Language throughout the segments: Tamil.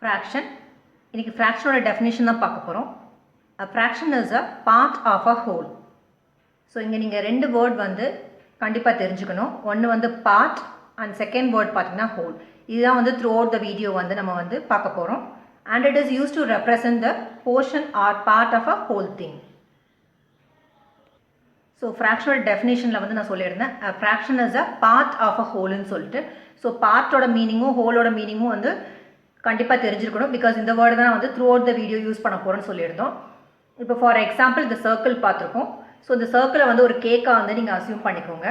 Fraction. இன்னைக்கு fraction definition தான் பார்க்க போறோம். A fraction is a part of a whole. So இங்க நீங்க ரெண்டு word வந்து கண்டிப்பா தெரிஞ்சுக்கணும். ஒன்னு வந்து part and second word பாத்தீங்கன்னா whole. இதுதான் வந்து throughout the video வந்து நம்ம வந்து பார்க்க போறோம். And it is used to represent the portion or part of a whole thing. So fractional definitionல வந்து நான் சொல்லியிருந்தேன் a fraction is a part of a whole ன்னு சொல்லிட்டு so part ஓட மீனிங்கும் whole ஓட மீனிங்கும் வந்து கண்டிப்பா தெரிஞ்சிருக்கணும் because இந்த வேர்ட் தான் வந்து throughout the video யூஸ் பண்ண போறேன்னு சொல்லியிருந்தோம். இப்போ ஃபார் எக்ஸாம்பிள் இந்த சர்க்கிள் பார்த்திருக்கோம். ஸோ இந்த சர்க்கிளை வந்து ஒரு கேக்கா வந்து நீங்கள் அசியூம் பண்ணிக்கோங்க.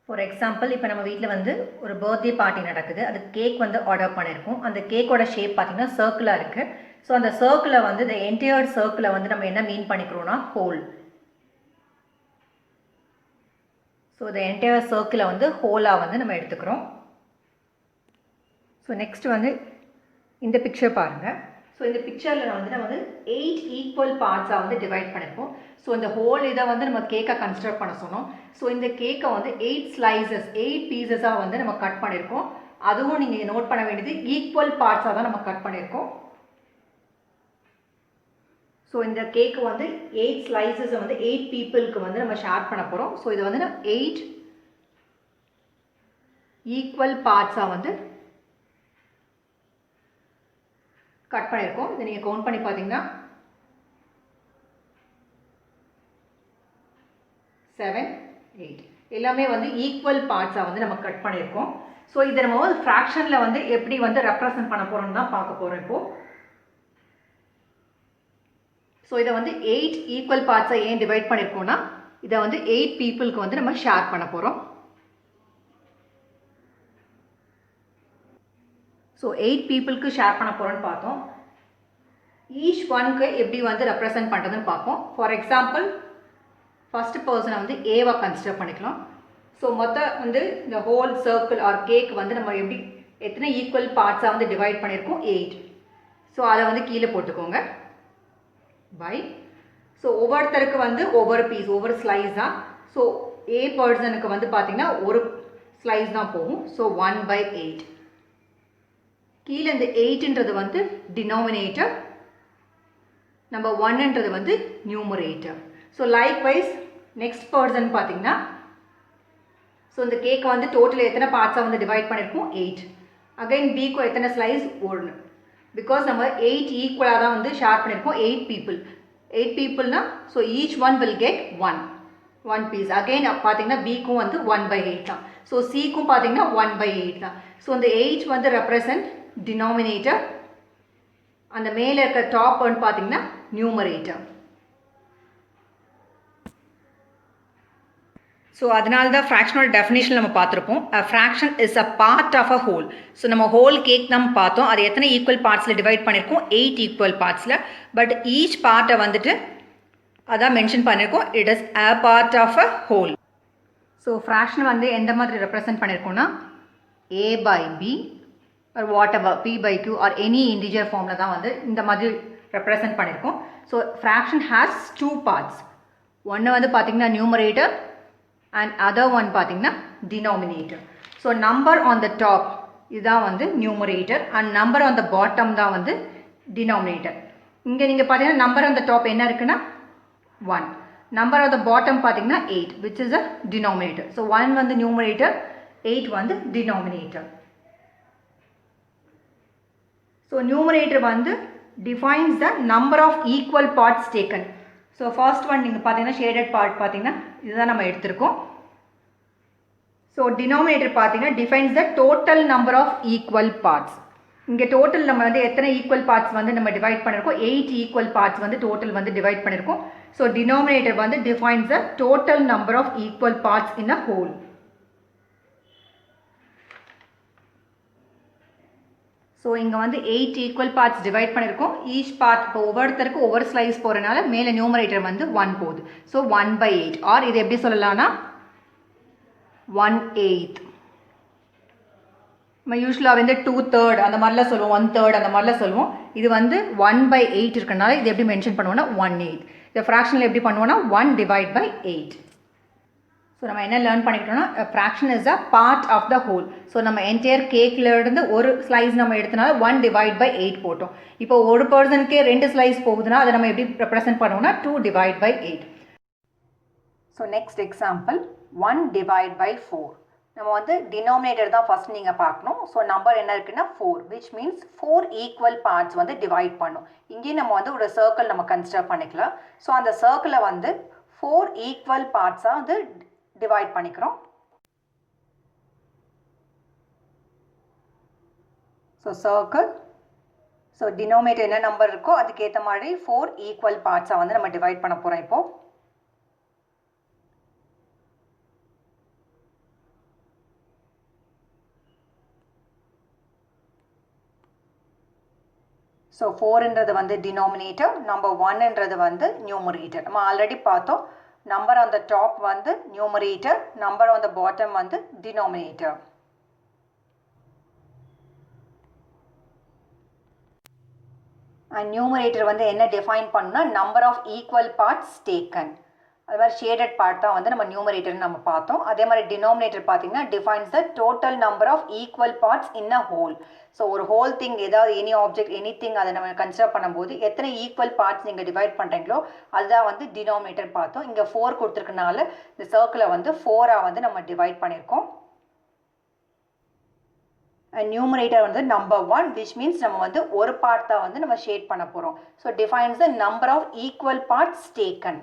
ஃபார் எக்ஸாம்பிள் இப்போ நம்ம வீட்டில் வந்து ஒரு பர்த்டே பார்ட்டி நடக்குது. அது கேக் வந்து ஆர்டர் பண்ணியிருக்கோம். அந்த கேக்கோட ஷேப் பார்த்தீங்கன்னா சர்க்கிளாக இருக்குது. ஸோ அந்த சர்க்கிளை வந்து இந்த என்டையர் சர்க்கிளை வந்து நம்ம என்ன மீன் பண்ணிக்கிறோம்னா ஹோல். ஸோ இந்த என்டையர் சர்க்கிளை வந்து ஹோலாக வந்து நம்ம எடுத்துக்கிறோம். ஸோ நெக்ஸ்ட் வந்து இந்த பிக்சர் பாருங்கள். ஸோ இந்த பிக்சரில் வந்து நம்ம வந்து 8 ஈக்குவல் பார்ட்ஸாக வந்து டிவைட் பண்ணியிருப்போம். ஸோ இந்த ஹோல் இதை வந்து நம்ம கேக்கை கன்சிடர் பண்ண சொன்னோம். ஸோ இந்த கேக்கை வந்து 8 ஸ்லைசஸ் 8 பீசஸாக வந்து நம்ம கட் பண்ணியிருக்கோம். அதுவும் நீங்கள் நோட் பண்ண வேண்டியது ஈக்குவல் பார்ட்ஸாக தான் நம்ம கட் பண்ணியிருக்கோம். ஸோ இந்த கேக்கு வந்து 8 ஸ்லைசஸை வந்து 8 பீப்புளுக்கு வந்து நம்ம ஷேர் பண்ண போகிறோம். ஸோ இதை வந்து நம்ம 8 ஈக்குவல் பார்ட்ஸாக வந்து கட் பண்ணியிருக்கோம். இதை நீங்கள் கவுண்ட் பண்ணி பார்த்தீங்கன்னா 7 8 எல்லாமே வந்து ஈக்குவல் பார்ட்ஸாக வந்து நம்ம கட் பண்ணியிருக்கோம். ஸோ இதை நம்ம வந்து ஃப்ராக்ஷனில் வந்து எப்படி வந்து ரெப்ரசன்ட் பண்ண போகிறோம்னு தான் பார்க்க போகிறோம் இப்போது. ஸோ இதை வந்து 8 ஈக்குவல் பார்ட்ஸை ஏன் டிவைட் பண்ணியிருக்கோம்னா இதை வந்து 8 பீப்புளுக்கு வந்து நம்ம ஷேர் பண்ண போகிறோம். ஸோ 8 பீப்புளுக்கு ஷேர் பண்ண போகிறோன்னு பார்த்தோம். ஈச் ஒன்க்கு எப்படி வந்து ரெப்ரசன்ட் பண்ணுறதுன்னு பார்ப்போம். ஃபார் எக்ஸாம்பிள் ஃபஸ்ட் பர்சனை வந்து ஏவா கன்சிடர் பண்ணிக்கலாம். ஸோ மொத்தம் வந்து இந்த ஹோல் சர்க்கிள் ஆர் கேக் வந்து நம்ம எப்படி எத்தனை ஈக்குவல் பார்ட்ஸாக வந்து டிவைட் பண்ணியிருக்கோம் 8. ஸோ அதை வந்து கீழே போட்டுக்கோங்க பை. ஸோ ஒவ்வொருத்தருக்கு வந்து ஒவ்வொரு பீஸ் ஒவ்வொரு ஸ்லைஸ் தான். ஸோ ஏ பர்சனுக்கு வந்து பார்த்திங்கன்னா ஒரு ஸ்லைஸ் தான் போகும். ஸோ 1/8. கீழே இந்த 8ன்றது வந்து டினாமினேட்டர், நம்ம 1ன்றது வந்து numerator. So likewise next person பார்த்தீங்கன்னா ஸோ இந்த கேக்கை வந்து டோட்டல் எத்தனை பார்ட்ஸாக வந்து டிவைட் பண்ணியிருக்கோம் 8. அகைன் பிக்கு எத்தனை ஸ்லைஸ் 1 பிகாஸ் நம்ம 8 ஈக்குவலாக தான் வந்து ஷேர் பண்ணியிருக்கோம் 8 பீப்புள்னா so each one will get 1 piece. Again பார்த்தீங்கன்னா பிக்கும் வந்து 1/8 தான். ஸோ சிக்கும் பார்த்தீங்கன்னா 1/8 தான். ஸோ இந்த 8 வந்து ரெப்ரசன்ட் டினாமினேட்டர், அந்த மேலே இருக்க டாப் ஒன் பார்த்தீங்கன்னா நியூமரேட்டர். ஸோ அதனால தான் ஃப்ராக்ஷனோட டெஃபினேஷன் நம்ம பார்த்துருப்போம். A fraction is a part of a whole. So நம்ம ஹோல் கேக் நம்ம பார்த்தோம். அது எத்தனை ஈக்குவல் பார்ட்ஸில் டிவைட் பண்ணியிருக்கோம் 8 ஈக்குவல் பார்ட்ஸில். பட் ஈச் பார்ட்டை வந்துட்டு அதான் மென்ஷன் பண்ணியிருக்கோம் it is a part of a whole. So fraction வந்து எந்த மாதிரி ரெப்ரசன்ட் பண்ணியிருக்கோம்னா a/b or whatever p/2 or any integer ஃபார்மில் தான் வந்து இந்த மாதிரி ரெப்ரசன்ட் பண்ணியிருக்கோம். So fraction has 2 parts. ஒன்று வந்து பார்த்திங்கன்னா நியூமரேட்டர் அண்ட் அதர் ஒன் பார்த்திங்கன்னா denominator. So number on the top இதுதான் வந்து numerator and number on the bottom தான் வந்து டினாமினேட்டர். இங்கே நீங்கள் பார்த்தீங்கன்னா நம்பர் ஆன் த டாப் என்ன இருக்குன்னா 1, நம்பர் ஆன் த பாட்டம் பார்த்தீங்கன்னா 8 which is a denominator. So 1 வந்து நியூமரேட்டர், 8 வந்து டினாமினேட்டர். ஸோ நியூமரேட்டர் வந்து defines the number of equal parts taken. So first one நீங்கள் பார்த்தீங்கன்னா ஷேடட் பார்ட் பார்த்தீங்கன்னா இதுதான் நம்ம எடுத்திருக்கோம். ஸோ டினாமினேட்டர் பார்த்தீங்கன்னா defines the total number of equal parts. இங்கே டோட்டல் நம்ம வந்து எத்தனை ஈக்குவல் பார்ட்ஸ் வந்து நம்ம டிவைட் பண்ணியிருக்கோம் 8 ஈக்குவல் பார்ட்ஸ் வந்து டோட்டல் வந்து டிவைட் பண்ணியிருக்கோம். ஸோ டினாமினேட்டர் வந்து defines the total number of equal parts in a whole. So இங்கே வந்து 8 ஈக்குவல் பார்ட்ஸ் டிவைட் பண்ணியிருக்கோம். ஈச் பார்ட் இப்போ ஒவ்வொருத்தருக்கு ஒவ்வொரு ஸ்லைஸ் போகிறனால மேலே நியூமரேட்டர் வந்து 1 போகுது. ஸோ 1/8 ஆர் இது எப்படி சொல்லலாம்னா 1/8. நம்ம யூஸ்வலாக வந்து 2/3 அந்த மாதிரிலாம் சொல்லுவோம், 1/3 அந்த மாதிரிலாம் சொல்லுவோம். இது வந்து 1/8 இருக்கனால இது எப்படி மென்ஷன் பண்ணுவோம்னா 1/8. இந்த ஃப்ராக்ஷனில் எப்படி பண்ணுவோம்னா 1/8. ஸோ நம்ம என்ன லேர்ன் பண்ணிக்கிட்டோம்னா fraction is a part of the whole. So நம்ம என்டையர் கேக்லேருந்து ஒரு ஸ்லைஸ் நம்ம எடுத்தனால 1/8 போட்டோம். இப்போ ஒரு பர்சனுக்கே 2 ஸ்லைஸ் போகுதுன்னா அதை நம்ம எப்படி ரெப்ரசென்ட் பண்ணுவோம்னா 2/8. So next example 1/4. நம்ம வந்து டினாமினேட்டர் தான் ஃபஸ்ட் நீங்கள் பார்க்கணும். ஸோ நம்பர் என்ன இருக்குன்னா 4, விச் மீன்ஸ் 4 ஈக்குவல் பார்ட்ஸ் வந்து டிவைட் பண்ணும். இங்கேயும் நம்ம வந்து ஒரு சர்க்கிள் நம்ம கன்சிடர் பண்ணிக்கலாம். ஸோ அந்த சர்க்கிளை வந்து 4 ஈக்குவல் பார்ட்ஸாக வந்து டிவைட் பண்ணிக்கிறோம். ஸோ சர்க்கிள், ஸோ டினாமினேட்டர் என்ன நம்பர் இருக்கோ அதுக்கேற்ற மாதிரி 4 ஈக்குவல் பார்ட்ஸாக வந்து நம்ம டிவைட் பண்ண போகிறோம். இப்போது ஸோ 4ன்றது வந்து டினாமினேட்டர், நம்பர் 1ன்றது வந்து நியூமரேட்டர். நம்ம ஆல்ரெடி பார்த்தோம், நம்பர் ஆன் த டாப் வந்து numerator, number on the bottom வந்து டினாமினேட்டர். அண்ட் நியூமரேட்டர் வந்து என்ன டிஃபைன் பண்ணா number of equal parts taken. அது மாதிரி ஷேடட் பார்ட் தான் வந்து நம்ம நியூமரேட்டர்னு நம்ம பார்த்தோம். அதே மாதிரி டினாமினேட்டர் பார்த்தீங்கன்னா defines the total number of equal parts in a whole. So ஒரு ஹோல் திங், ஏதாவது எனி ஆப்ஜெக்ட் எனி திங் அதை நம்ம கன்சிடர் பண்ணும்போது எத்தனை ஈக்குவல் பார்ட்ஸ் நீங்கள் டிவைட் பண்ணுறீங்களோ அதுதான் வந்து டினாமினேட்டர் பார்த்தோம். இங்கே 4 கொடுத்துருக்கனால இந்த சர்க்கிளை வந்து 4ஆக வந்து நம்ம டிவைட் பண்ணியிருக்கோம். நியூமரேட்டர் வந்து நம்பர் 1, விச் மீன்ஸ் நம்ம வந்து ஒரு பார்ட் தான் வந்து நம்ம ஷேட் பண்ண போகிறோம். So defines the number of equal parts taken.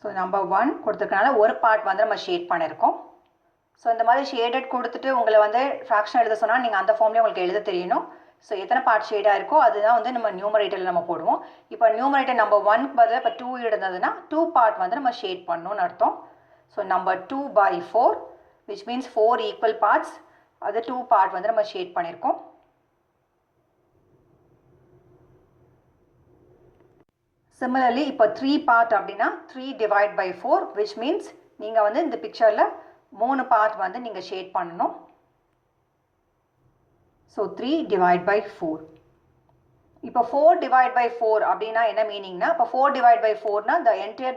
So number 1 கொடுத்துருக்கனால ஒரு பார்ட் வந்து நம்ம ஷேட் பண்ணியிருக்கோம். ஸோ இந்த மாதிரி ஷேடட் கொடுத்துட்டு உங்களை வந்து ஃப்ராக்ஷன் எழுத சொன்னால் நீங்கள் அந்த ஃபார்ம்லேயே உங்களுக்கு எழுத தெரியணும். ஸோ எத்தனை பார்ட் ஷேடாக இருக்கோ அதுதான் வந்து நம்ம நியூமரேட்டரில் நம்ம போடுவோம். இப்போ நியூமரேட்டர் நம்பர் 1 பதில் இப்போ 2 இருந்ததுன்னா 2 பார்ட் வந்து நம்ம ஷேட் பண்ணணும்னு அர்த்தம். So number 2/4, which means 4 equal parts, அது 2 பார்ட் வந்து நம்ம ஷேட் பண்ணியிருக்கோம். சிமிலர்லி இப்போ 3 பார்ட் அப்படின்னா 3/4, விச் மீன்ஸ் நீங்கள் வந்து இந்த பிக்சரில் 3 பார்ட் வந்து நீங்கள் ஷேட் பண்ணணும். ஸோ 3/4. இப்போ 4/4 அப்படின்னா என்ன மீனிங்னா, இப்போ 4/4னா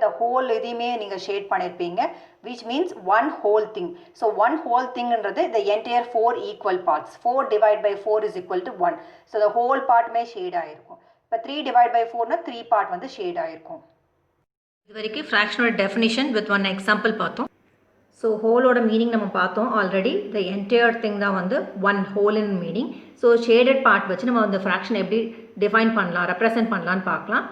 த ஹோல் இதையுமே நீங்கள் ஷேட் பண்ணியிருப்பீங்க, which means 1 whole thing. So 1 whole திங்ன்றது the entire 4 equal parts. 4/4 is equal to 1. So the whole பார்ட்டுமே ஷேட் ஆகிருக்கும். இப்போ 3/4னா 3 பார்ட் வந்து ஷேட் ஆகிருக்கும். இது வரைக்கும் ஃப்ராக்ஷனோட டெஃபினிஷன் வித் ஒன் எக்ஸாம்பிள் பார்த்தோம். ஸோ ஹோலோட மீனிங் நம்ம பார்த்தோம் ஆல்ரெடி. த என்டையர் திங் தான் வந்து 1 ஹோல் இன் மீனிங். ஸோ ஷேடட் பார்ட் வச்சு நம்ம அந்த ஃப்ராக்ஷன் எப்படி டிஃபைன் பண்ணலாம், ரெப்ரசென்ட் பண்ணலான்னு பார்க்கலாம்.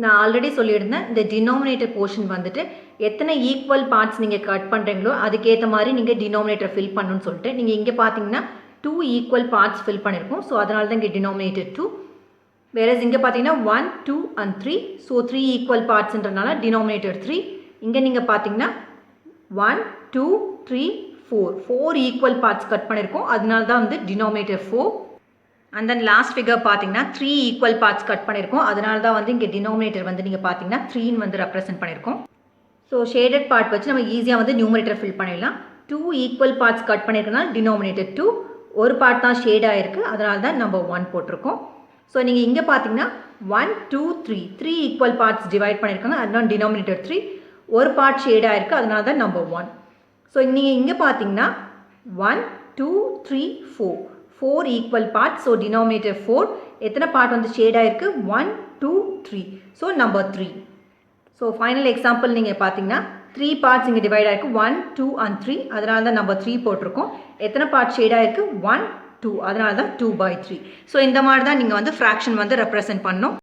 நான் ஆல்ரெடி சொல்லியிருந்தேன், இந்த டினாமினேட்டர் போர்ஷன் வந்துட்டு எத்தனை ஈக்குவல் பார்ட்ஸ் நீங்கள் கட் பண்ணுறீங்களோ அதுக்கேற்ற மாதிரி நீங்கள் டினாமினேட்டர் ஃபில் பண்ணணும்னு சொல்லிட்டு, நீங்கள் இங்கே பார்த்தீங்கன்னா 2 ஈக்குவல் பார்ட்ஸ் ஃபில் பண்ணியிருக்கோம். ஸோ அதனால தான் இங்கே டினாமினேட்டர் 2. வேறஸ் இங்கே பார்த்தீங்கன்னா 1, 2 and 3. ஸோ 3 ஈக்குவல் பார்ட்ஸ்ன்றனால டினாமினேட்டர் 3. இங்கே நீங்கள் பார்த்தீங்கன்னா 1, 2, 3, 4 ஈக்குவல் பார்ட்ஸ் கட் பண்ணியிருக்கோம். அதனால தான் வந்து denominator 4. And then last figure பார்த்தீங்கன்னா 3 ஈக்குவல் பார்ட்ஸ் கட் பண்ணியிருக்கோம். அதனால தான் வந்து இங்கே டினாமினேட்டர் வந்து நீங்கள் பார்த்தீங்கன்னா 3ன்னு வந்து ரெப்ரசென்ட் பண்ணியிருக்கோம். ஸோ ஷேடட் பார்ட் வச்சு நம்ம ஈஸியாக வந்து நியூமரேட்டர் ஃபில் பண்ணிடலாம். 2 ஈக்குவல் பார்ட்ஸ் கட் பண்ணியிருக்கனால டினாமினேட்டர் 2, ஒரு பார்ட் தான் ஷேடாக இருக்குது, அதனால தான் நம்பர் 1 போட்டிருக்கோம். ஸோ நீங்கள் இங்கே பார்த்தீங்கன்னா 1, 2, 3 ஈக்குவல் பார்ட்ஸ் டிவைட் பண்ணியிருக்காங்க, அதனால டினாமினேட்டர் 3, ஒரு பார்ட் ஷேடாக இருக்குது, அதனால தான் நம்பர் 1. ஸோ நீங்கள் இங்கே பார்த்தீங்கன்னா 1, 2, 3, 4 ஈக்குவல் பார்ட்ஸ். ஸோ டினாமினேட்டர் 4, எத்தனை பார்ட் வந்து ஷேடாக இருக்குது, 1, 2, 3. So number 3. So final example நீங்கள் பார்த்தீங்கன்னா 3 பார்ட்ஸ் இங்கே டிவைட் ஆகிருக்கு, 1, 2 and 3, அதனால தான் நம்பர் 3 போட்டிருக்கோம். எத்தனை பார்ட் ஷேடாக இருக்குது, 1, 2, அதனால தான் 2/3. ஸோ இந்த மாதிரி தான் நீங்கள் வந்து ஃப்ராக்ஷன் வந்து ரெப்ரசென்ட் பண்ணணும்.